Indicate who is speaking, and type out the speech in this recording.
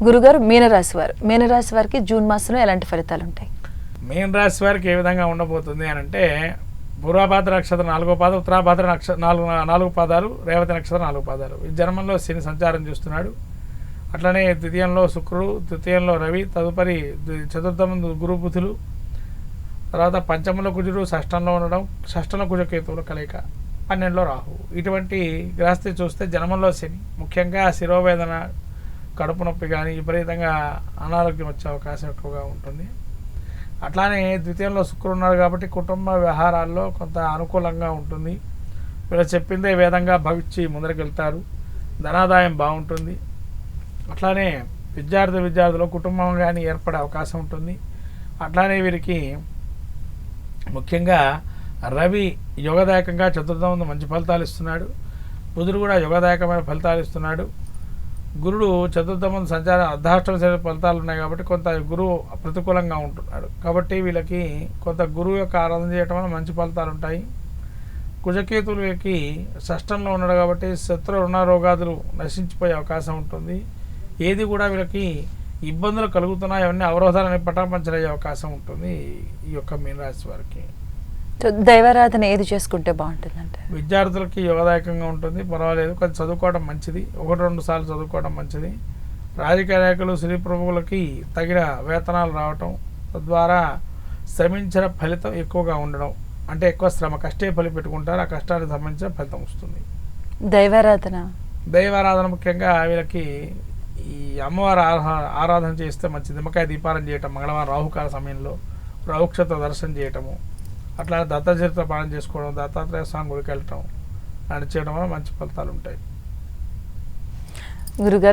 Speaker 1: గురుగారు మీనరాశి వారికి జూన్ మాసంలో ఎలాంటి ఫలితాలు ఉంటాయి?
Speaker 2: మీన రాశి వారికి ఏ విధంగా ఉండబోతుంది అని అంటే, పూర్వభాద్ర నక్షత్రం 4వ పాదం, ఉత్తరాభాద్ర నాలుగు పాదాలు, రేవతి నక్షత్రం 4 పాదాలు. ఈ జన్మంలో శని సంచారం చేస్తున్నాడు. అట్లనే ద్వితీయంలో శుక్రుడు, తృతీయంలో రవి, తదుపరి చతుర్థం గురు బుధులు, తర్వాత పంచమంలో కుజుడు, షష్టంలో ఉండడం, షష్టంలో కుజకేతువుల కలయిక, 12లో రాహు. ఇటువంటి గ్రహస్థితి చూస్తే జన్మంలో శని, ముఖ్యంగా శిరోవేదన, కడుపు నొప్పి కానీ విపరీతంగా అనారోగ్యం వచ్చే అవకాశం ఎక్కువగా ఉంటుంది. అట్లానే ద్వితీయంలో శుక్రుడు ఉన్నాడు కాబట్టి కుటుంబ వ్యవహారాల్లో కొంత అనుకూలంగా ఉంటుంది. వీళ్ళు చెప్పిందే వేదంగా భవించి ముందరకెళ్తారు. ధనాదాయం బాగుంటుంది. అట్లానే విద్యార్థులు కుటుంబం కానీ ఏర్పడే అవకాశం ఉంటుంది. అట్లానే వీరికి ముఖ్యంగా రవి యోగదాయకంగా చతుర్థం మంచి ఫలితాలు ఇస్తున్నాడు. బుధుడు కూడా యోగదాయకమైన ఫలితాలు ఇస్తున్నాడు. గురుడు చతుర్థం సంచారం అర్ధాష్టమ శని ఫలితాలు ఉన్నాయి కాబట్టి కొంత గురువు ప్రతికూలంగా ఉంటున్నాడు. కాబట్టి వీళ్ళకి కొంత గురువు యొక్క ఆరాధన చేయటం వల్ల మంచి ఫలితాలు ఉంటాయి. కుజకేతువులకి షష్టంలో ఉన్నాడు కాబట్టి శత్రు రుణ రోగాదులు నశించిపోయే అవకాశం ఉంటుంది. ఏది కూడా వీళ్ళకి ఇబ్బందులు కలుగుతున్నాయి, అవన్నీ అవరోధాలని పటాపంచలయ్యే అవకాశం ఉంటుంది ఈ యొక్క మీనరాశి వారికి.
Speaker 1: దైవారాధన ఏది చేసుకుంటే బాగుంటుందంటే?
Speaker 2: విద్యార్థులకి యోగదాయకంగా ఉంటుంది, పర్వాలేదు. కొంచెం చదువుకోవడం మంచిది, 1-2 సార్లు చదువుకోవడం మంచిది. రాజకీయ నాయకులు, స్త్రీ ప్రముఖులకి తగిన వేతనాలు రావటం, తద్వారా శ్రమించిన ఫలితం ఎక్కువగా ఉండడం, అంటే ఎక్కువ శ్రమ కష్టే ఫలి పెట్టుకుంటారు, ఆ కష్టానికి సంబంధించిన ఫలితం వస్తుంది. దైవారాధన ముఖ్యంగా వీళ్ళకి ఈ అమ్మవారి ఆరాధన చేస్తే మంచిది. నిమ్మకాయ దీపారాధన చేయటం, మంగళవారం రాహుకాల సమయంలో రాహుక్షేత్ర దర్శనం చేయటము, అట్లా దత్తాచరిత్ర పాలన చేసుకోవడం, దత్తాత్రేయ స్వామి గుడికి వెళ్ళటం, అని చేయడం వల్ల మంచి ఫలితాలు ఉంటాయి.
Speaker 1: గురుగారు